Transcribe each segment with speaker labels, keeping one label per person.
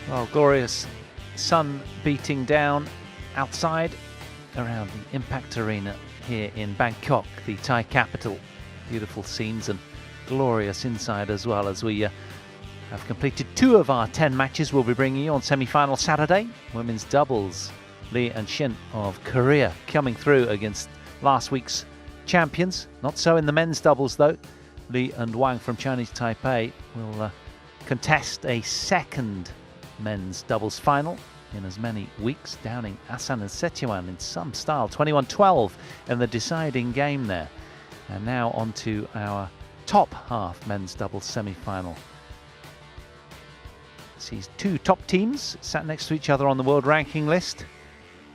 Speaker 1: Well, glorious sun beating down outside around the Impact Arena here in Bangkok, the Thai capital. Beautiful scenes and glorious inside as well, as we have completed 2 of our 10 matches. We'll be bringing you on semi-final Saturday. Women's doubles, Lee and Shin of Korea coming through against last week's champions. Not so in the men's doubles though. Lee and Wang from Chinese Taipei will contest a second men's doubles final in as many weeks, downing Asan and Setyewan in some style. 21-12 in the deciding game there. And now on to our top half men's doubles semi-final. Sees 2 top teams sat next to each other on the world ranking list.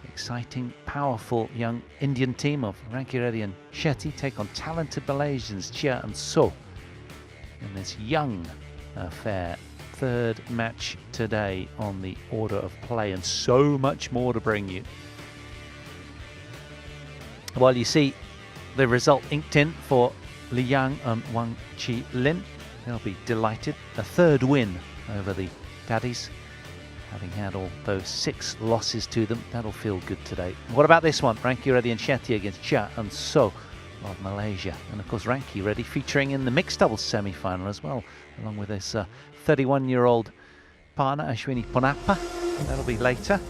Speaker 1: Exciting, powerful young Indian team of Rankireddy and Shetty take on talented Malaysians Chia and So in this young affair. 3rd match today on the order of play, and so much more to bring you. Well, you see the result inked in for Li Yang and Wang Chi Lin. They'll be delighted. A 3rd win over the Daddies, having had all those 6 losses to them. That'll feel good today. What about this one? Rankireddy and Shetty against Chia and So of Malaysia. And of course Rankireddy featuring in the mixed doubles semi-final as well, along with his 31-year-old partner Ashwini Ponappa. That'll be later.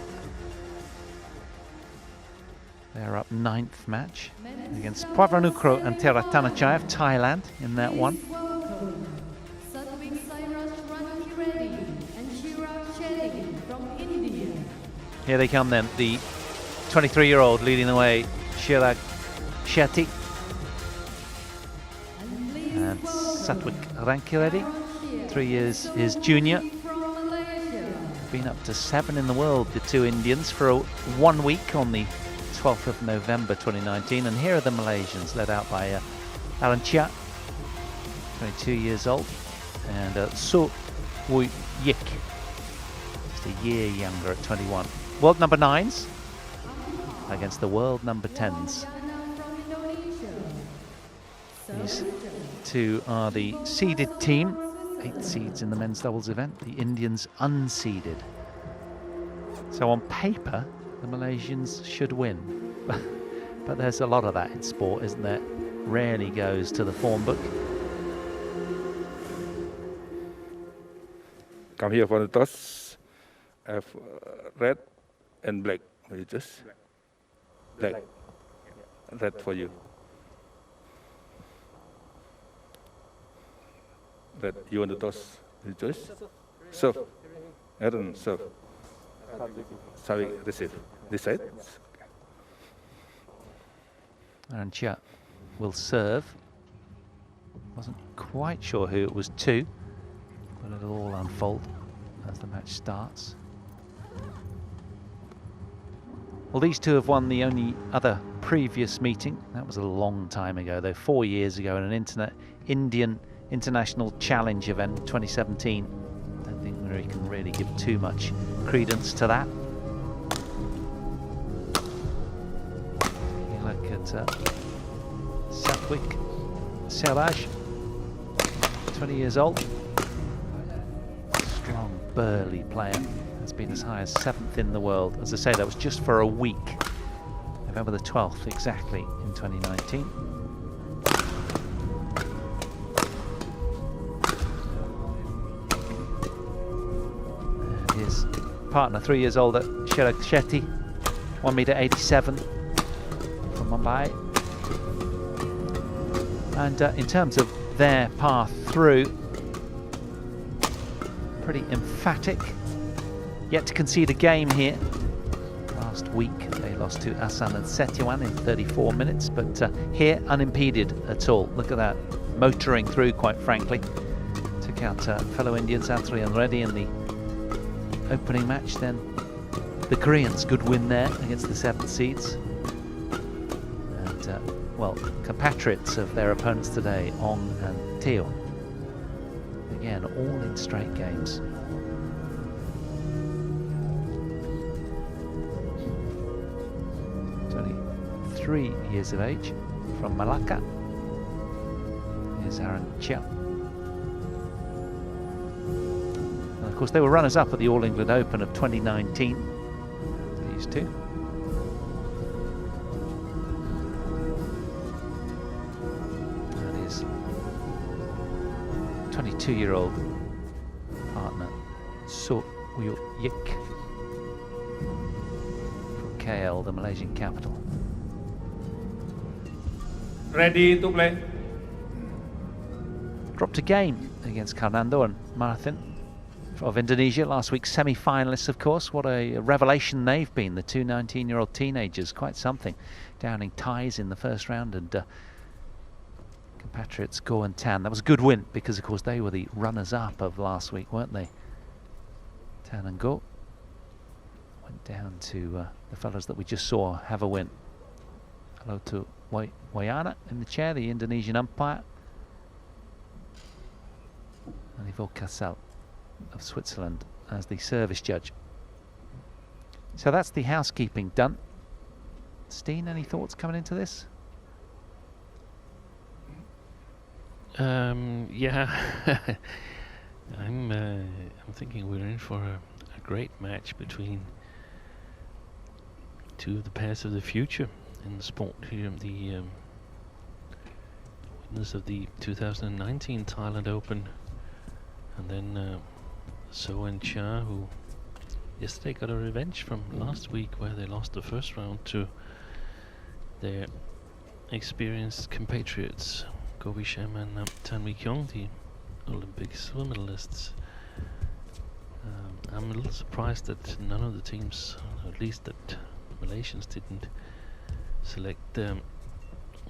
Speaker 1: They're up 9th match against Pwavanukro and Teratanachai of Thailand in that one. Here they come then, the 23-year-old leading the way, Chirag Shetty and Satwik Rankireddy, 3 years his junior. Been up to 7 in the world, the 2 Indians, for 1 week on the 12th of November 2019. And here are the Malaysians, led out by Alan Chia, 22 years old, and So Wui Yik, just a year younger at 21. World number 9s against the world number 10s. These 2 are the seeded team, 8 seeds in the men's doubles event, the Indians unseeded. So on paper, the Malaysians should win. But there's a lot of that in sport, isn't there? Rarely goes to the form book.
Speaker 2: Come here for the toss. Have red and black. You just black. Red for you. Red. You want to toss? You just serve. Aaron, serve. Sorry, receive. This side.
Speaker 1: And Chia will serve. Wasn't quite sure who it was to, but it'll all unfold as the match starts. Well, these 2 have won the only other previous meeting. That was a long time ago, though, 4 years ago, in an Indian International Challenge event, 2017. I don't think we can really give too much credence to that. You look at Satwik Siraj, 20 years old. Strong, burly player. Has been as high as 7th in the world. As I say, that was just for a week. November the 12th exactly in 2019. And his partner, 3 years older, Chirag Shetty, 1m87 from Mumbai. And in terms of their path through, pretty emphatic. Yet to concede a game here. Last week they lost to Asan and Setyewan in 34 minutes, but here unimpeded at all. Look at that, motoring through, quite frankly. Took out fellow Indians Athri and Reddy in the opening match. Then the Koreans, good win there against the 7 seeds. And well, compatriots of their opponents today, Ong and Teo. Again, all in straight games. 3 years of age from Malacca. Here's Aaron Chia. And of course, they were runners-up at the All England Open of 2019. These two. And his 22-year-old partner, So Yik, from KL, the Malaysian capital.
Speaker 2: Ready to play.
Speaker 1: Dropped a game against Fernando and Martin of Indonesia, last week's semi-finalists, of course. What a revelation they've been, the two 19-year-old teenagers, quite something, downing ties in the first round, and compatriots Go and Tan. That was a good win because, of course, they were the runners-up of last week, weren't they? Tan and Go went down to the fellows that we just saw have a win. Hello to Wayana in the chair, the Indonesian umpire, and Ivo Casal of Switzerland as the service judge. So that's the housekeeping done. Steen, any thoughts coming into this?
Speaker 3: Yeah, I'm thinking we're in for a great match between two of the pairs of the future in the sport here. The winners of the 2019 Thailand Open, and then So and Chia, who yesterday got a revenge from last week where they lost the first round to their experienced compatriots Go Shem and Tan Wee Kyung, the Olympic silver medalists. I'm a little surprised that none of the teams, or at least that the Malaysians, didn't select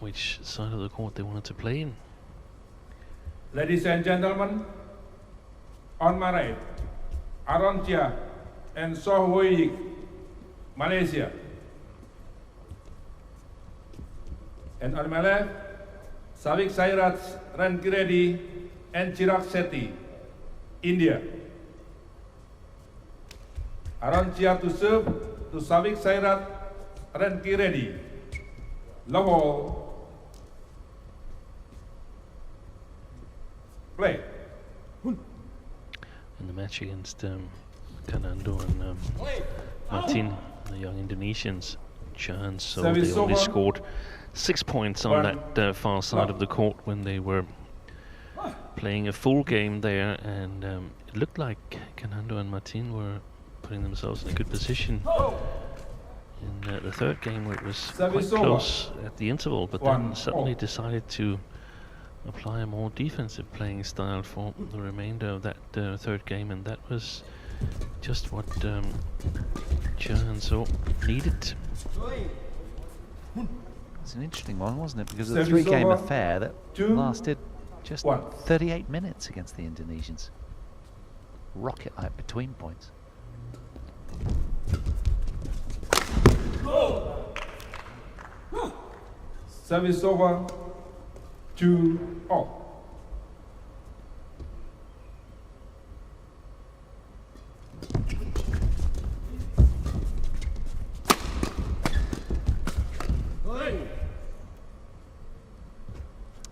Speaker 3: which side of the court they wanted to play in.
Speaker 2: Ladies and gentlemen, on my right, Aaron Chia and So Hui, Malaysia. And on my left, Savik Sairat, Rankireddy, and Shetty, India. Aaron Chia to serve to Savik Sairat, Rankireddy. Love all. Play.
Speaker 3: In the match against Fernando and Martin, the young Indonesians, Chia, so they only scored 6 points on that far side of the court when they were playing a full game there, and it looked like Fernando and Martin were putting themselves in a good position in the third game, where it was quite close at the interval, but then suddenly decided to apply a more defensive playing style for the remainder of that third game, and that was just what Chia and So needed.
Speaker 1: It's an interesting one, wasn't it? Because of the three-game affair that lasted just 38 minutes against the Indonesians. Rocket-like between points.
Speaker 2: Service over, 2-all.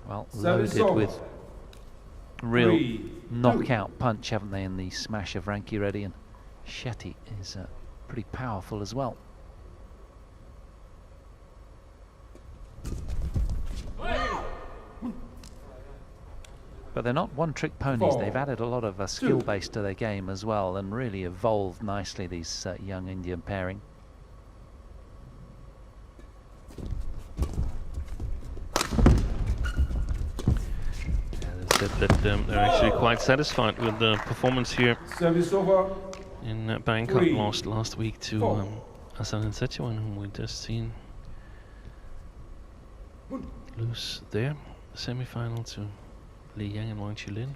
Speaker 1: Well, loaded with real knockout punch, haven't they, in the smash of Rankireddy, and Shetty is pretty powerful as well. But they're not one-trick ponies. They've added a lot of skill base to their game as well, and really evolved nicely, these young Indian pairing.
Speaker 3: Said that they're actually quite satisfied with the performance here in Bangkok. Lost last week to Asan and Sechuan, whom we just seen lose there, semi-final to Li Yang and Wang Chilin.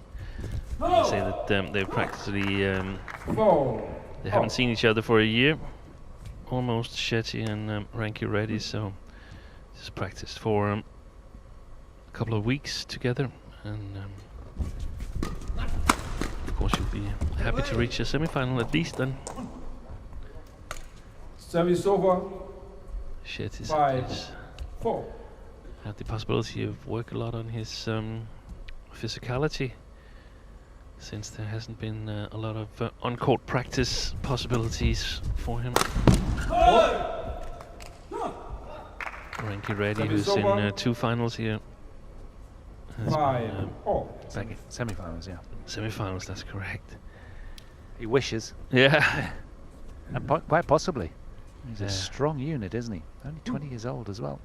Speaker 3: They say that they've practically they haven't seen each other for a year, almost, Shetty and Rankireddy, so just practiced for a couple of weeks together. And of course you'll be happy to reach a semi-final at least then.
Speaker 2: Service over.
Speaker 3: Shetty's
Speaker 2: 5-4.
Speaker 3: Had the possibility of work a lot on his physicality since there hasn't been a lot of on-court practice possibilities for him. Rankireddy, who's in 2 finals here. Back in
Speaker 1: Semifinals, yeah.
Speaker 3: Semifinals, that's correct.
Speaker 1: He wishes.
Speaker 3: Yeah.
Speaker 1: And quite possibly. He's a strong unit, isn't he? Only 20 years old as well.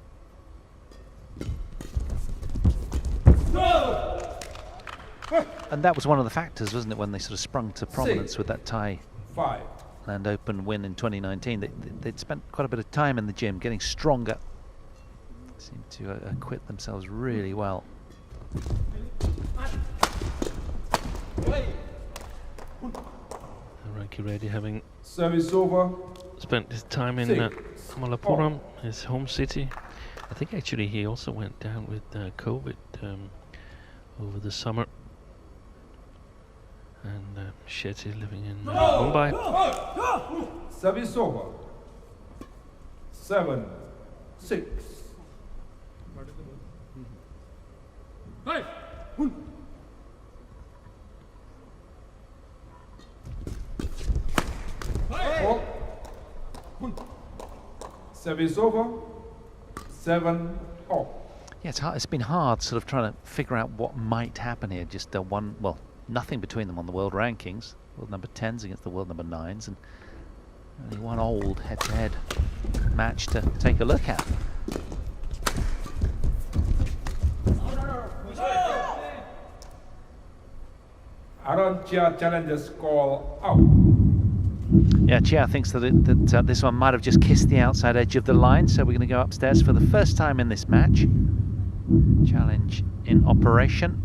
Speaker 1: And that was one of the factors, wasn't it, when they sort of sprung to prominence with that Thailand Open win in 2019. They'd spent quite a bit of time in the gym, getting stronger. Seemed to acquit themselves really well.
Speaker 3: Rankireddy having
Speaker 2: Service over.
Speaker 3: spent his time in Malapuram, his home city. I think actually he also went down with COVID over the summer. And Shetty living in Mumbai.
Speaker 2: Service over. 7-6. Service over. 7-all.
Speaker 1: Yeah, it's been hard sort of trying to figure out what might happen here. Just nothing between them on the world rankings. World number 10s against the world number 9s, and only one old head-to-head match to take a look at.
Speaker 2: Chia challenges call out.
Speaker 1: Yeah, Chia thinks that this one might have just kissed the outside edge of the line, so we're going to go upstairs for the first time in this match. Challenge in operation.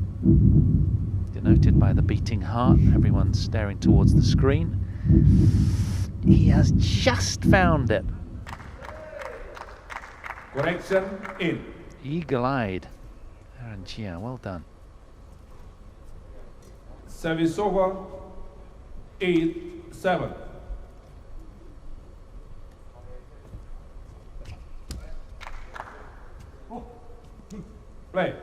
Speaker 1: Denoted by the beating heart. Everyone's staring towards the screen. He has just found it.
Speaker 2: Correction in.
Speaker 1: Eagle-eyed. Aaron Chia, well done.
Speaker 2: Service over. 8-7. Play.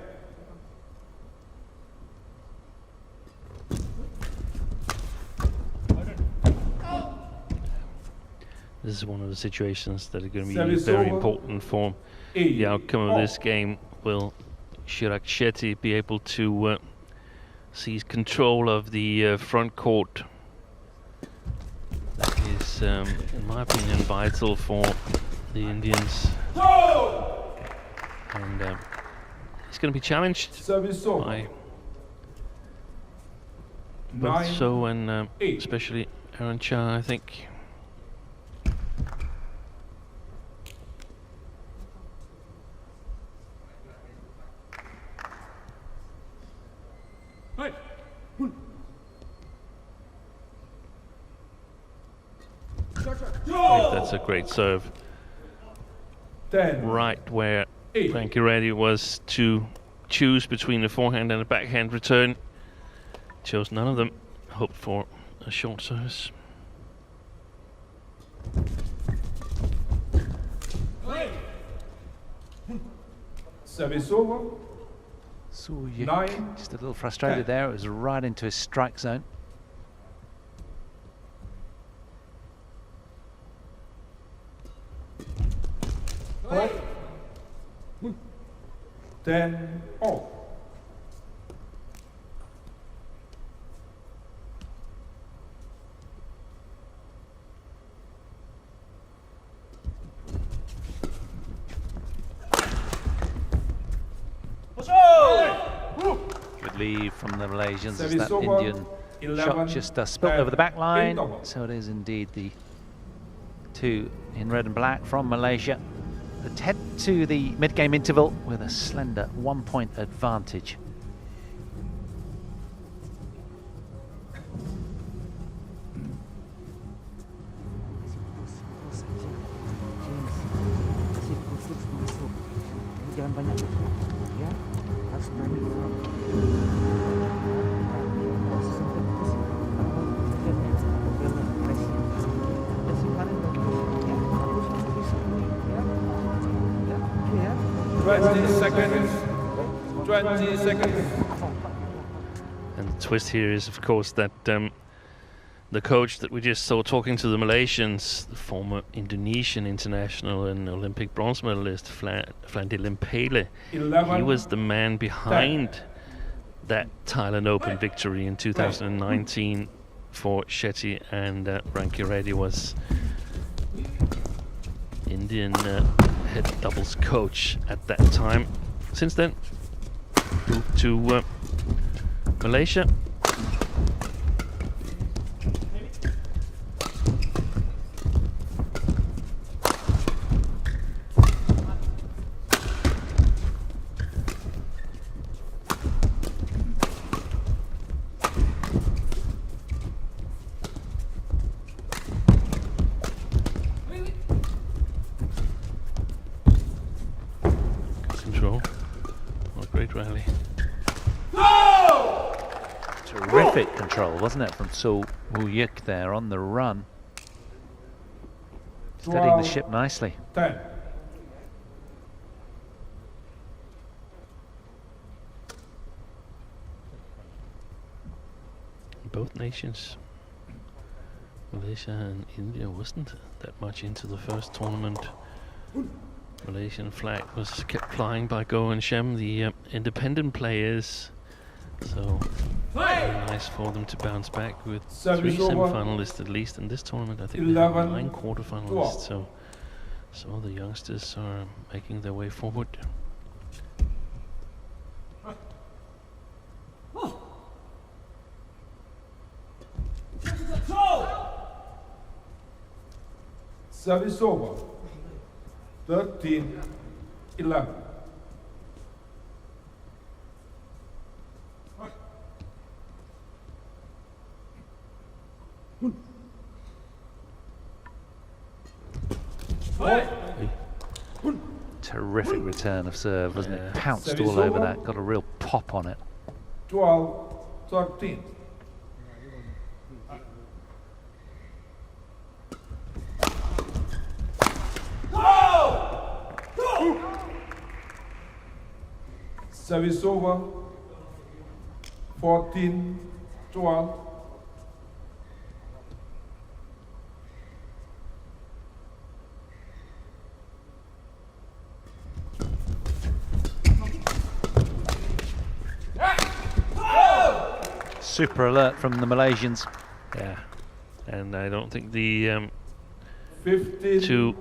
Speaker 3: This is one of the situations that are going to be very important for the outcome of this game. Will Chirag Shetty be able to seize control of the front court? That is, in my opinion, vital for the Indians. And he's going to be challenged by both So and especially Aaron Chia, I think. That's a great serve. Right where Rankireddy was to choose between the forehand and a backhand return. Chose none of them. Hoped for a short service.
Speaker 2: Service over.
Speaker 1: So just a little frustrated there. It was right into his strike zone.
Speaker 2: Then off.
Speaker 1: Good lead from the Malaysians as that Indian shot just spilt over the back line. So it is indeed the two in red and black from Malaysia that head to the mid-game interval with a slender 1-point advantage.
Speaker 3: And the twist here is, of course, that the coach that we just saw talking to the Malaysians, the former Indonesian international and Olympic bronze medalist Flandy Limpele, he was the man behind that Thailand Open victory in 2019 for Shetty, and Rankireddy was Indian head doubles coach at that time. Since then, moved to Malaysia. Control. What a great rally.
Speaker 1: Terrific control, wasn't it, from So Woo-yik there on the run. Steadying the ship nicely.
Speaker 4: 10.
Speaker 3: Both nations, Malaysia and India, wasn't that much into the first tournament. Malaysian flag was kept flying by Go and Shem, the independent players. So very nice for them to bounce back with 3 semi-finalists at least in this tournament. I think they have 9 quarter-finalists. So the youngsters are making their way forward.
Speaker 4: Service over. 13-11.
Speaker 1: Terrific return of serve, wasn't it? Pounced all over that, got a real pop on it.
Speaker 4: 12-13. Service over. 14-12.
Speaker 1: Super alert from the Malaysians.
Speaker 3: Yeah, and I don't think the
Speaker 4: 15,
Speaker 3: two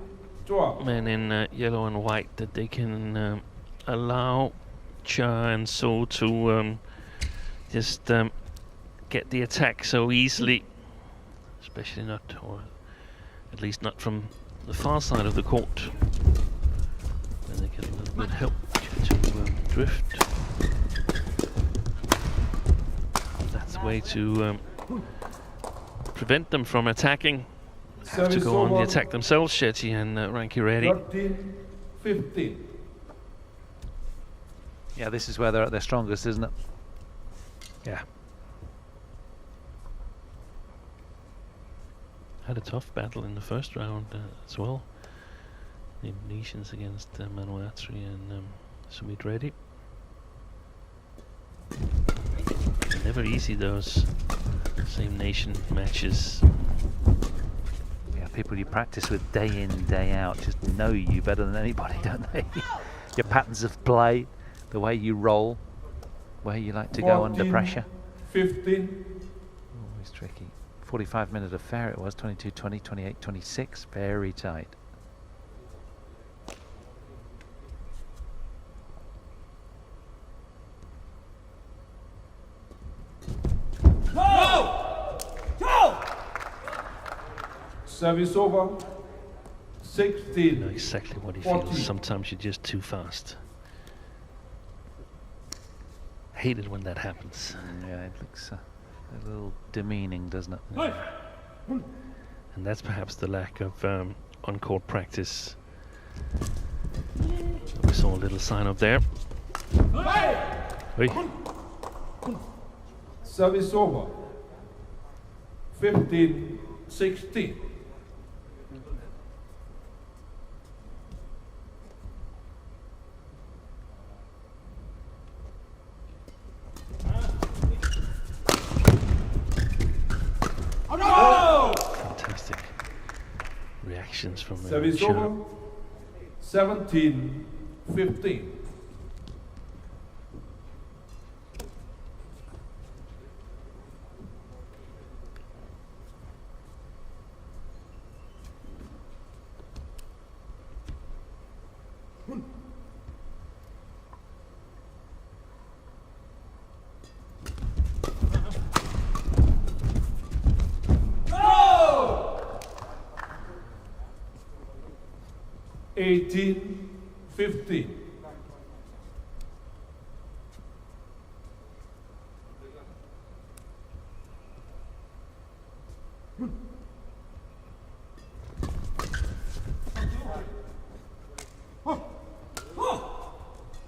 Speaker 4: 12.
Speaker 3: men in yellow and white that they can allow Chia and So to just get the attack so easily, especially not, or at least not from the far side of the court, where they get a little bit help to drift. That's the way to prevent them from attacking. Have to go on the attack themselves, Shetty and Rankireddy.
Speaker 4: 13-15.
Speaker 1: Yeah, this is where they're at their strongest, isn't it?
Speaker 3: Yeah. Had a tough battle in the first round as well. The Indonesians against Manuatri and Sumit Reddy. Never easy, those same nation matches.
Speaker 1: Yeah, people you practice with day in, day out just know you better than anybody, don't they? Your patterns of play, the way you roll, where you like to go under pressure.
Speaker 4: 15.
Speaker 1: Always tricky. 45-minute affair it was, 22-20, 28-26, very tight.
Speaker 4: Service over. 16.
Speaker 3: You know exactly what he
Speaker 4: 14.
Speaker 3: feels. Sometimes you're just too fast. Hate it when that happens.
Speaker 1: Yeah, it looks a little demeaning, doesn't it?
Speaker 3: And that's perhaps the lack of on-court practice. We saw a little sign up there. Oi.
Speaker 4: Service over. 15-16.
Speaker 3: patience from
Speaker 4: Service
Speaker 3: Chia.
Speaker 4: over. 17-15. No! 18-15.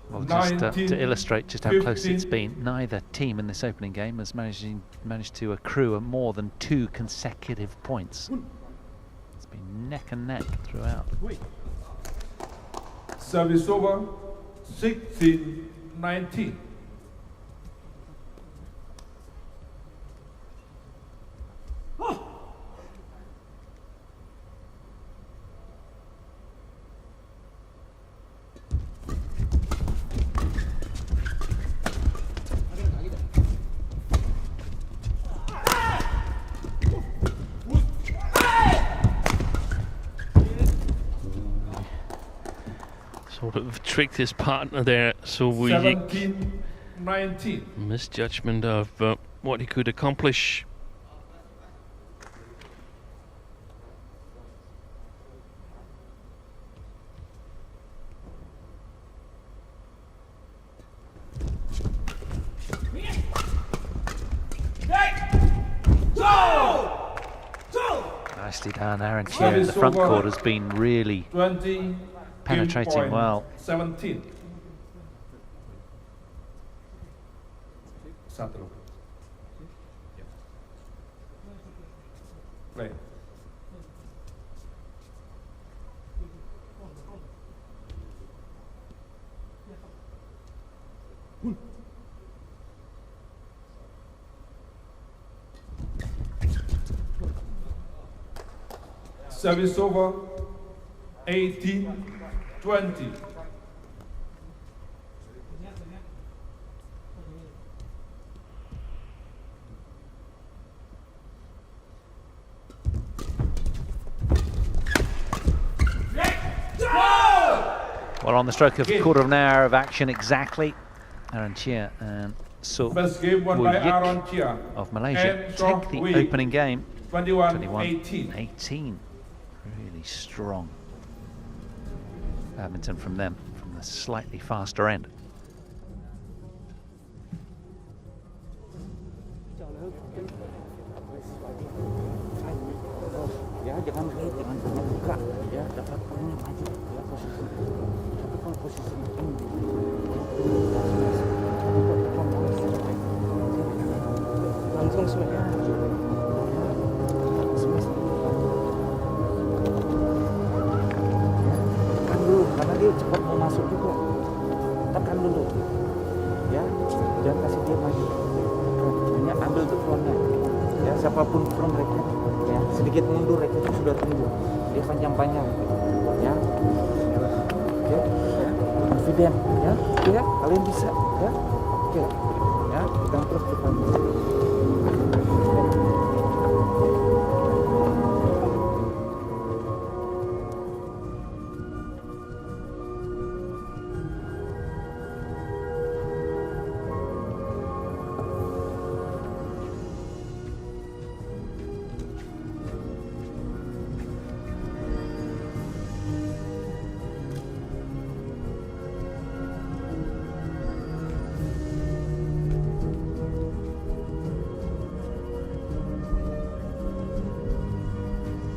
Speaker 1: Well, just to illustrate just how close it's
Speaker 4: 15.
Speaker 1: been, neither team in this opening game has managed to accrue more than 2 consecutive points. It's been neck and neck throughout.
Speaker 4: Service over. 16-19.
Speaker 3: Sort of tricked his partner there, so we
Speaker 4: 17-19.
Speaker 3: misjudgment of what he could accomplish.
Speaker 1: Nicely done. Aaron Chia in the front court has been really
Speaker 4: 20.
Speaker 1: penetrating well.
Speaker 4: 17. Satu. Play. Service over. 18-20.
Speaker 1: Well, on the stroke of a quarter of an hour of action exactly, Aaron Chia and
Speaker 4: First game won by Aaron Chia
Speaker 1: of Malaysia
Speaker 4: and
Speaker 1: take the
Speaker 4: Wee.
Speaker 1: opening game
Speaker 4: 21-18.
Speaker 1: 21-18. Really strong badminton from them, from the slightly faster end.
Speaker 5: Ya, jangan buka ya, dapat poinnya maju ya posisi. Tapi kalau posisi ini langsung smash ya. Tekan dulu, karena dia cepat mau masuk juga. Tekan dulu, ya, jangan kasih dia maju. Hanya ambil tuh peluangnya. Ya, siapapun from mereka. Ya, sedikit mundur itu sudah tunggu dia panjang-panjang ya oke ya confident ya oke ya kalian bisa ya oke ya pegang terus depan.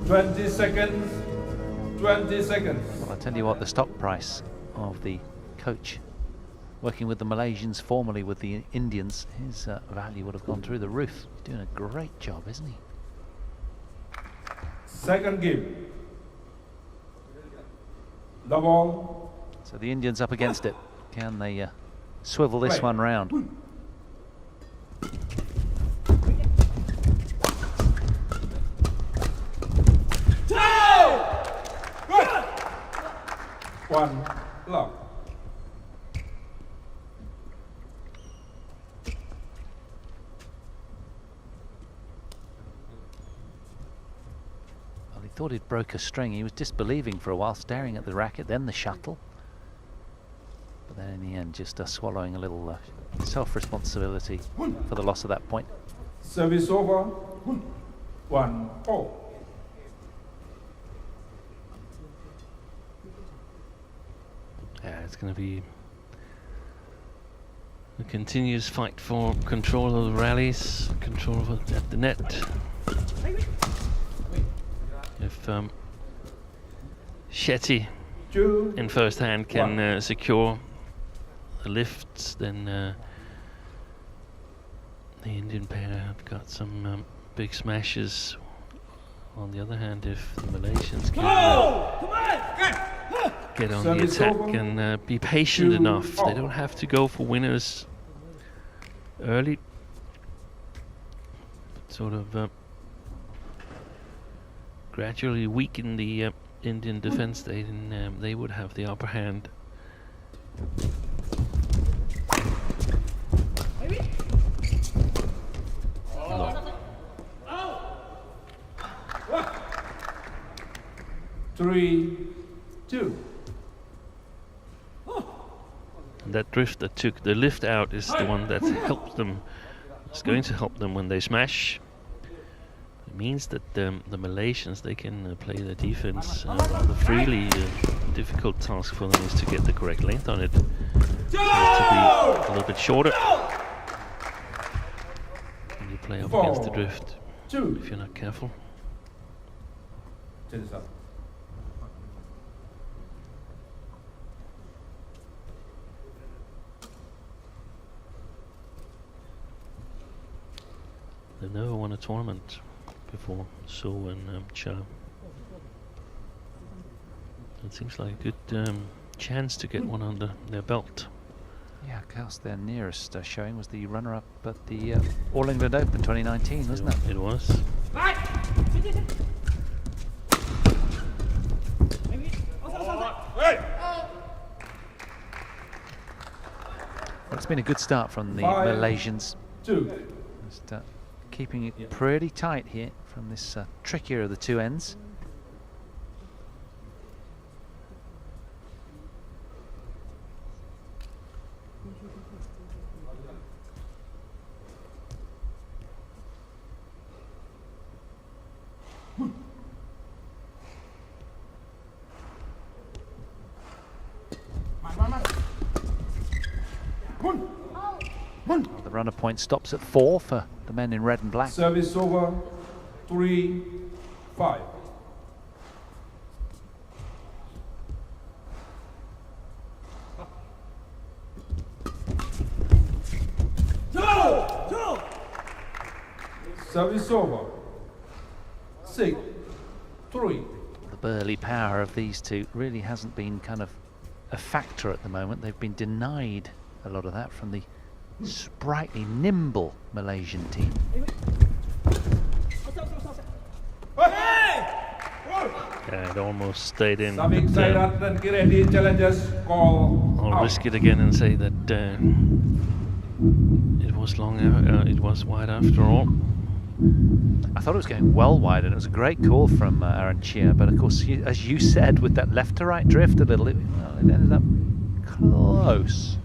Speaker 4: 20 seconds. 20 seconds.
Speaker 1: Well, I'll tell you what, the stock price of the coach working with the Malaysians, formerly with the Indians, his value would have gone through the roof. He's doing a great job, isn't he?
Speaker 4: Second game. The ball.
Speaker 1: So the Indians up against it. Can they swivel this one round?
Speaker 4: 1 love.
Speaker 1: Well, he thought he'd broke a string. He was disbelieving for a while, staring at the racket, then the shuttle. But then in the end, just swallowing a little self-responsibility for the loss of that point.
Speaker 4: Service over. 1-4.
Speaker 3: Yeah, it's going to be a continuous fight for control of the rallies, control of it at the net. If Shetty in first hand can secure the lifts, then the Indian pair have got some big smashes. On the other hand, if the Malaysians can get on the attack and be patient enough, they don't have to go for winners early. Sort of gradually weaken the Indian defense state, and they would have the upper hand.
Speaker 4: Three, 2.
Speaker 3: And that drift that took the lift out is the one that helped them. It's going to help them when they smash. It means that the Malaysians, they can play their defense rather freely. Difficult task for them is to get the correct length on it. It has to be a little bit shorter when you play up against the drift, if you're not careful. They've never won a tournament before, So and Chia. It seems like a good chance to get one under their belt.
Speaker 1: Yeah, of course, their nearest showing was the runner-up at the All England Open 2019, wasn't it?
Speaker 3: It was.
Speaker 1: Well, it's been a good start from the Malaysians.
Speaker 4: 2.
Speaker 1: Just keeping it pretty tight here from this trickier of the two ends. The runner point stops at 4 for the men in red and black.
Speaker 4: Service over. 3, 5. Service over. 6, 3.
Speaker 1: The burly power of these two really hasn't been kind of a factor at the moment. They've been denied a lot of that from the sprightly, nimble Malaysian team.
Speaker 3: Yeah, it almost stayed in.
Speaker 4: Rankireddy challenges call.
Speaker 3: I'll risk it again and say that it was long. It was wide after all.
Speaker 1: I thought it was going well wide, and it was a great call from Chia. But of course, as you said, with that left to right drift a little, it ended up close.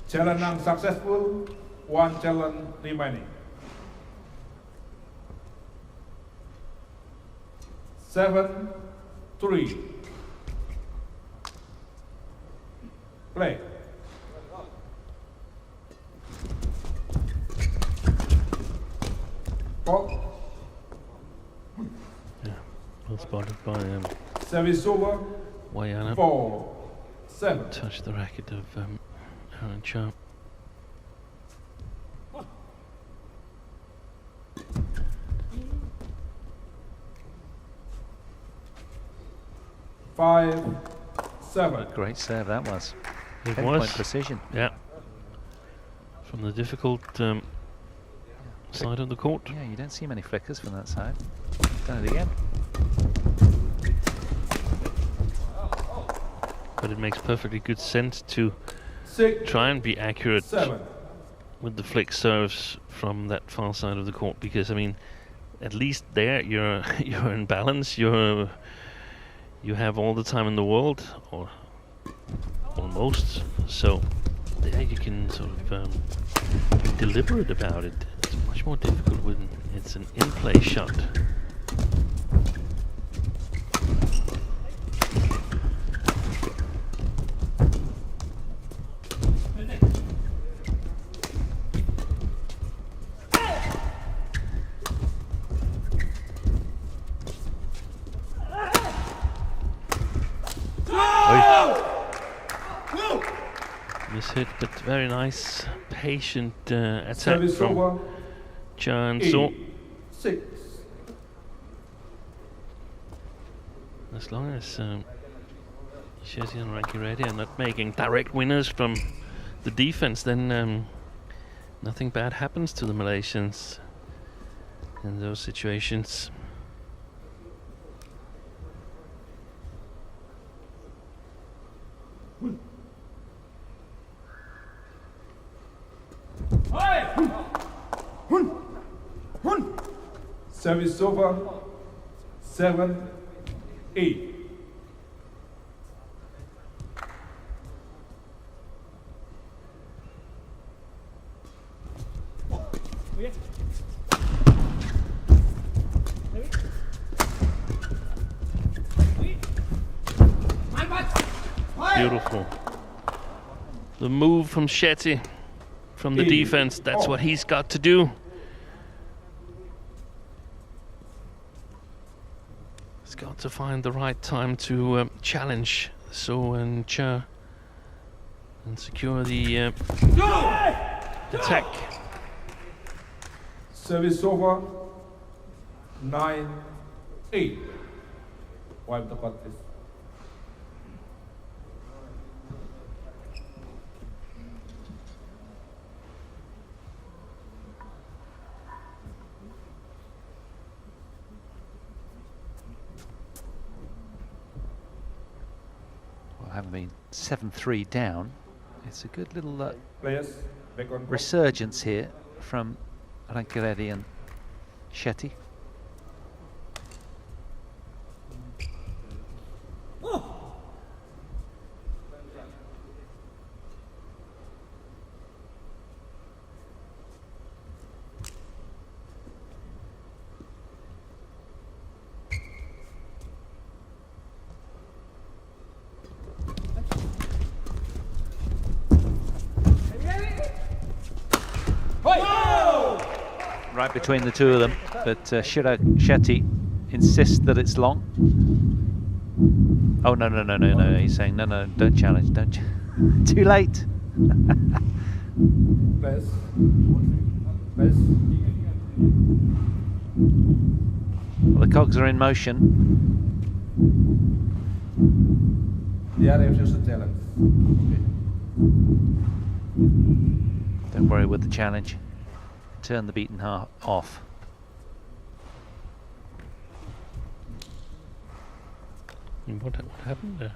Speaker 4: Challenge unsuccessful. 1 challenge remaining. 7, 3. Play. Ball.
Speaker 3: Yeah, well spotted by
Speaker 4: Service over.
Speaker 3: Wayana.
Speaker 4: 4, 7.
Speaker 3: Touched the racket of Chia.
Speaker 4: Five, 7.
Speaker 1: Great serve that was.
Speaker 3: It
Speaker 1: Pinpoint
Speaker 3: was
Speaker 1: precision.
Speaker 3: Yeah. From the difficult side of the court.
Speaker 1: Yeah, you don't see many flickers from that side. Done it again.
Speaker 3: but it makes perfectly good sense to
Speaker 4: 6,
Speaker 3: try and be accurate
Speaker 4: 7.
Speaker 3: with the flick serves from that far side of the court, because I mean, at least there you're you're in balance. You have all the time in the world, or almost. So there you can sort of be deliberate about it. It's much more difficult when it's an in-play shot. Hit, but very nice, patient attack
Speaker 4: Service
Speaker 3: from
Speaker 4: over.
Speaker 3: Chia and So.
Speaker 4: 6.
Speaker 3: As long as Shetty and Rankireddy are not making direct winners from the defense, then nothing bad happens to the Malaysians in those situations.
Speaker 4: Service over. 7, 8.
Speaker 3: Beautiful. The move from Shetty from the defense, that's what he's got to do. He's got to find the right time to challenge So and Chia and secure the attack.
Speaker 4: Service over. 9, 8. Wipe the contest.
Speaker 1: Having been 7-3 down, it's a good little
Speaker 4: Players back on court.
Speaker 1: resurgence here from Rankireddy and Shetty. Right between the two of them, but Shetty insists that it's long. Oh no! He's saying no, don't challenge, don't. Too late.
Speaker 4: Players. Players.
Speaker 1: Well, the cogs are in motion.
Speaker 4: They are refused to challenge.
Speaker 1: Don't worry with the challenge. Turn the beaten heart off.
Speaker 3: And what happened there?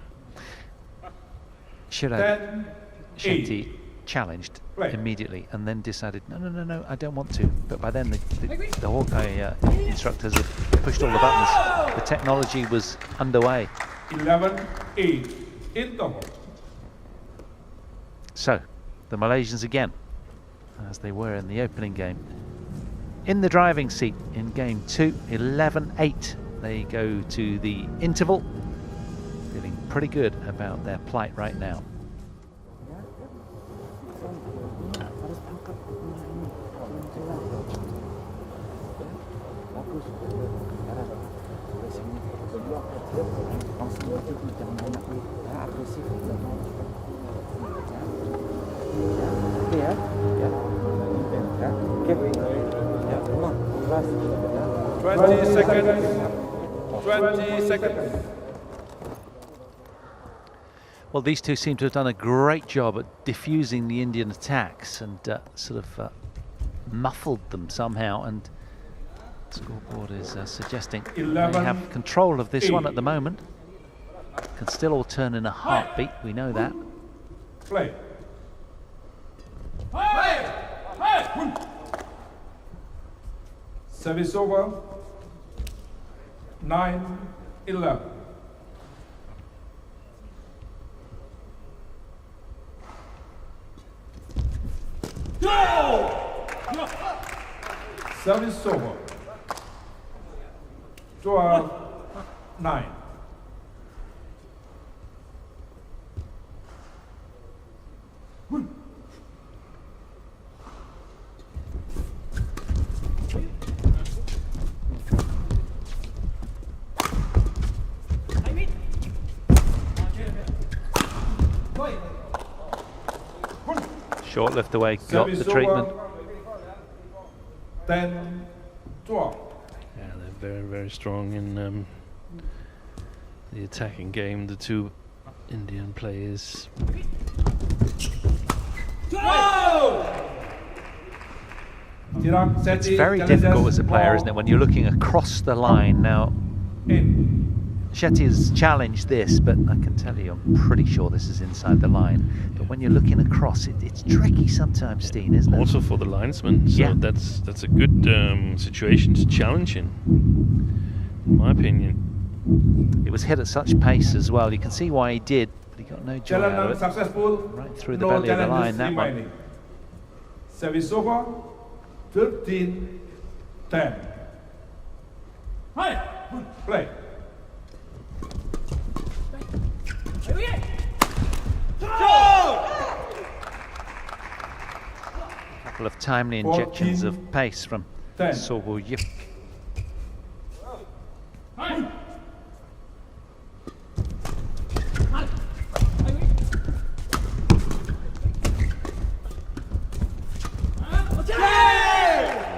Speaker 1: Shetty challenged immediately and then decided, no, I don't want to. But by then the Hawkeye instructors had pushed all the buttons. The technology was underway.
Speaker 4: 11, 8. In double.
Speaker 1: So, the Malaysians again, as they were in the opening game, in the driving seat in game 2, 11-8. They go to the interval, feeling pretty good about their plight right now.
Speaker 5: Yeah.
Speaker 4: 20 seconds. 20 seconds.
Speaker 1: Well, these two seem to have done a great job at diffusing the Indian attacks and sort of muffled them somehow, and the scoreboard is suggesting they have control of this one at the moment. can still all turn in a heartbeat, we know that.
Speaker 4: Play. Service over. 9-11. Service over. 12-9.
Speaker 1: Short lift away, got
Speaker 4: Service
Speaker 1: the treatment.
Speaker 4: over. 10-12.
Speaker 3: Yeah, they're very, very strong in the attacking game, the two Indian players.
Speaker 1: It's very difficult as a player, isn't it, when you're looking across the line. Now, Shetty has challenged this, but I can tell you, I'm pretty sure this is inside the line. But when you're looking across, it's tricky sometimes, Steen, isn't it?
Speaker 3: Also for the linesman, so
Speaker 1: Yeah.
Speaker 3: that's a good situation to challenge in my opinion.
Speaker 1: It was hit at such pace as well. You can see why he did, but he got no joy out
Speaker 4: Challenge
Speaker 1: of it.
Speaker 4: successful.
Speaker 1: Right through the belly of the line, that one.
Speaker 4: remaining. Service over. 13-10. Play.
Speaker 1: Couple of timely injections of pace from
Speaker 4: 10.
Speaker 1: Sorbo Yuk.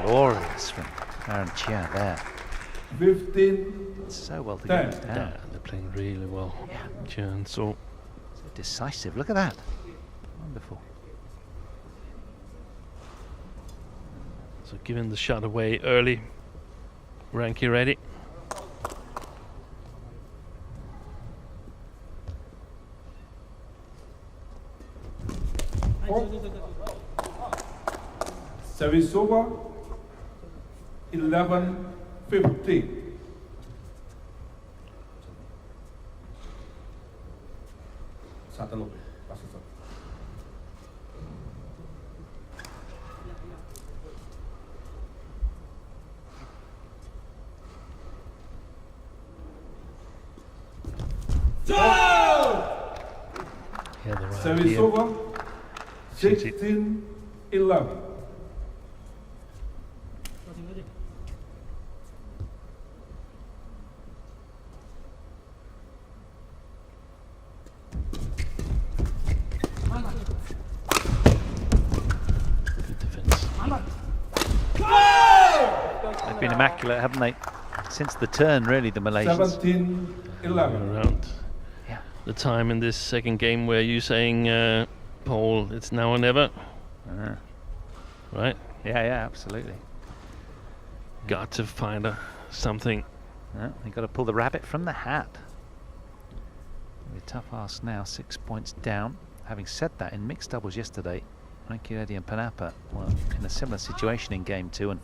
Speaker 1: Glorious from Chia there.
Speaker 4: 15.
Speaker 1: So well to
Speaker 4: 10.
Speaker 1: get us down.
Speaker 3: Yeah, they're playing really well.
Speaker 1: Yeah.
Speaker 3: Chia and So.
Speaker 1: So decisive. Look at that. Wonderful.
Speaker 3: So giving the shot away early. Rankireddy.
Speaker 4: Service over. 11-15. Satu lagi. Pasang satu.
Speaker 3: Yeah, they're right
Speaker 4: Service
Speaker 3: here.
Speaker 4: over. 16-11.
Speaker 3: Good defense.
Speaker 1: They've been immaculate, haven't they? Since the turn, really, the Malaysians.
Speaker 4: 17-11.
Speaker 3: Around
Speaker 1: Yeah.
Speaker 3: the time in this second game where you saying, Paul, it's now or never,
Speaker 1: Uh,
Speaker 3: right?
Speaker 1: yeah, absolutely.
Speaker 3: Got to find something.
Speaker 1: You've got to pull the rabbit from the hat. It'll be a tough ask now, 6 points down. Having said that, in mixed doubles yesterday, Rankireddy and Panapa were in a similar situation in game 2 and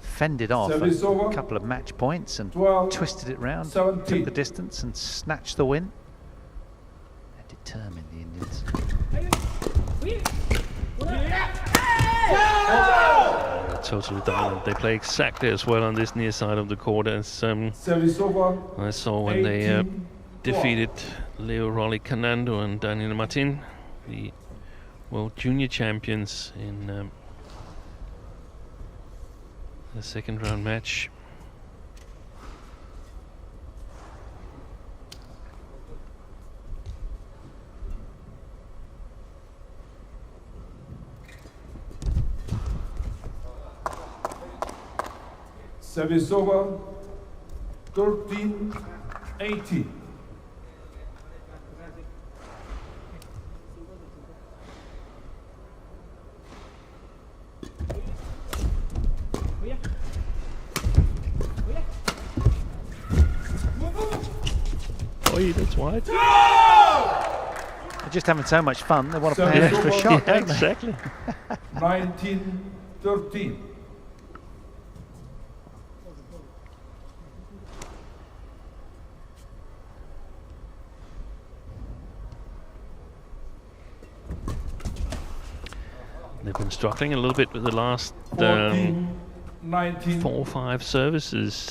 Speaker 1: fended off
Speaker 4: Service
Speaker 1: a
Speaker 4: over.
Speaker 1: couple of match points and
Speaker 4: 12,
Speaker 1: twisted it round,
Speaker 4: 17.
Speaker 1: took the distance and snatched the win. They're determined, the Indians.
Speaker 3: Totally dominant. They play exactly as well on this near side of the court as
Speaker 4: Service over.
Speaker 3: I saw when they
Speaker 4: 18-12.
Speaker 3: defeated Leo Rolly Canando and Daniel Martin, the World Junior Champions, in the second round match.
Speaker 4: Service over. 13-18.
Speaker 3: Oi, that's wide.
Speaker 1: They're just having so much fun, they want to play an extra shot,
Speaker 3: Yeah,
Speaker 1: don't they?
Speaker 3: exactly.
Speaker 4: 19-13.
Speaker 3: They've been struggling a little bit with the last
Speaker 4: 19.
Speaker 3: 4 or 5 services,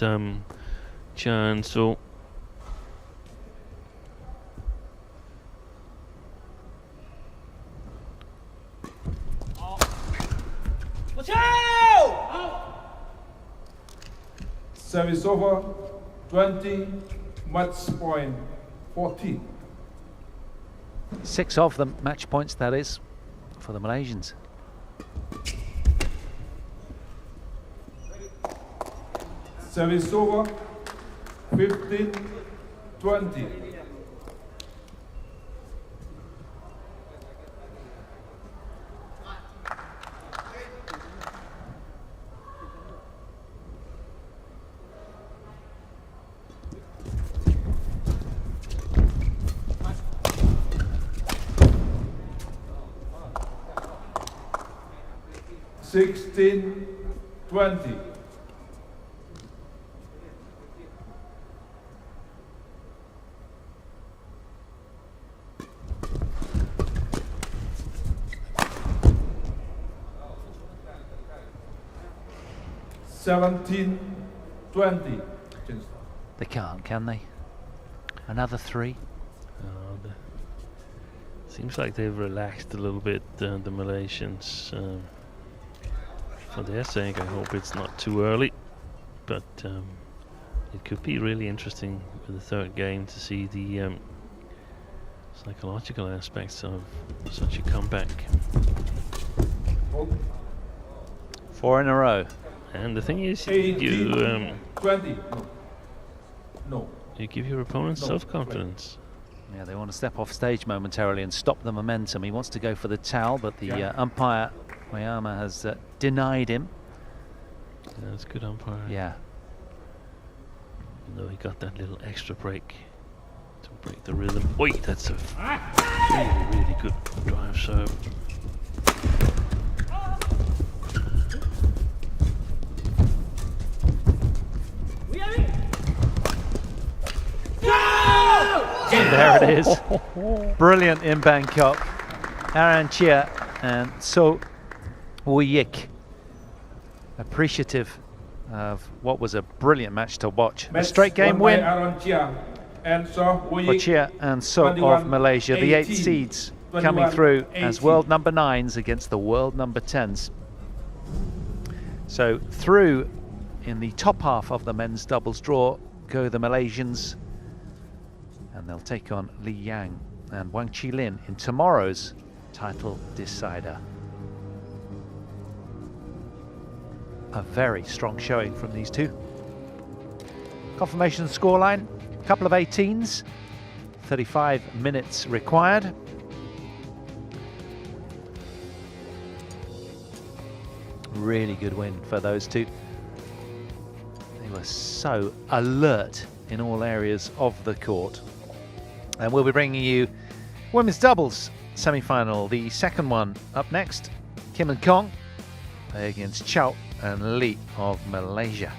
Speaker 3: Chia and So.
Speaker 4: Service over, 20, match point 14.
Speaker 1: 6 of them, match points that is, for the Malaysians.
Speaker 4: Service over, 15, 20. Sixteen, 20. Seventeen, 20.
Speaker 1: They can't, can they? Another 3.
Speaker 3: Seems like they've relaxed a little bit, the Malaysians. For their sake, I hope it's not too early, but it could be really interesting with the third game to see the psychological aspects of such a comeback.
Speaker 1: 4 in a row.
Speaker 3: And the thing is,
Speaker 4: 18,
Speaker 3: you
Speaker 4: 20. No.
Speaker 3: you give your opponent
Speaker 4: No,
Speaker 3: self-confidence.
Speaker 1: Yeah, they want to step off stage momentarily and stop the momentum. He wants to go for the towel, but the umpire, Oyama, has denied him.
Speaker 3: Yeah, that's good umpire.
Speaker 1: Yeah.
Speaker 3: Even though he got that little extra break to break the rhythm. Oi, that's a really, really good drive serve.
Speaker 1: There it is. Brilliant in Bangkok. Chia and So Woyik appreciative of what was a brilliant match to watch. A straight game win
Speaker 4: Chia and So
Speaker 1: for Chia and So of Malaysia. The 8 seeds coming through as world number 9s against the world number 10s. So through in the top half of the men's doubles draw go the Malaysians, and they'll take on Li Yang and Wang Chi-lin in tomorrow's title decider. A very strong showing from these two. Confirmation scoreline, a couple of 18s, 35 minutes required. Really good win for those two. They were so alert in all areas of the court. And we'll be bringing you women's doubles semi-final, the second one up next. Kim and Kong against Chow and Lee of Malaysia.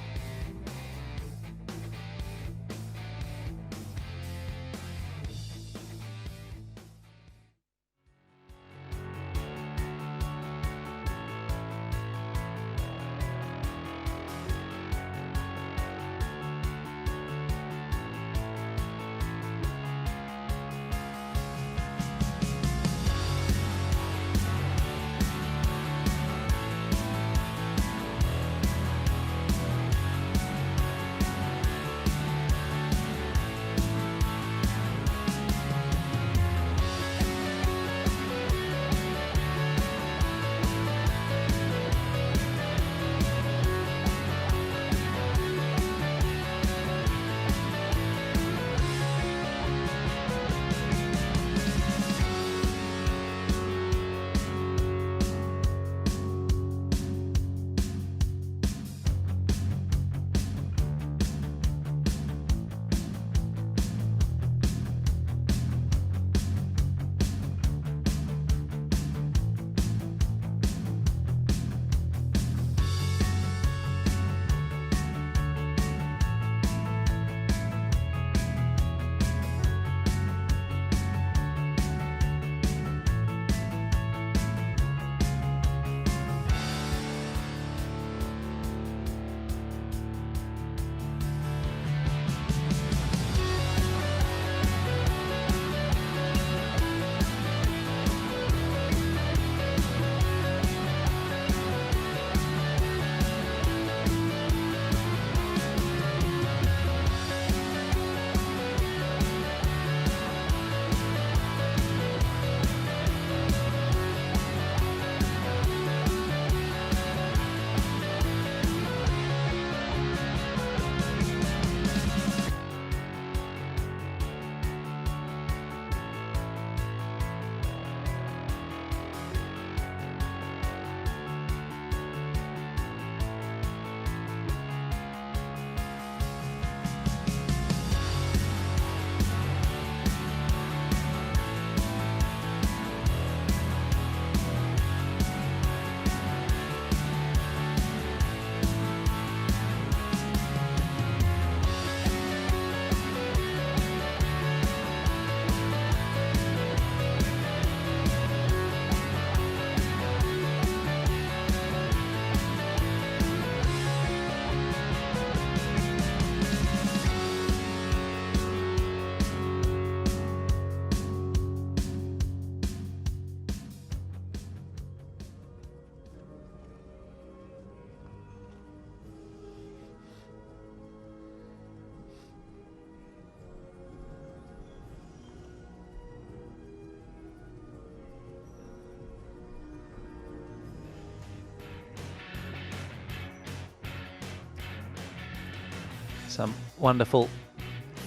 Speaker 1: Some wonderful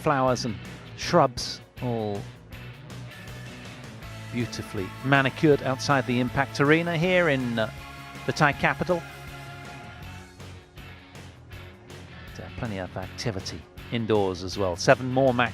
Speaker 1: flowers and shrubs, all beautifully manicured outside the Impact Arena here in the Thai capital. Plenty of activity indoors as well. 7 more matches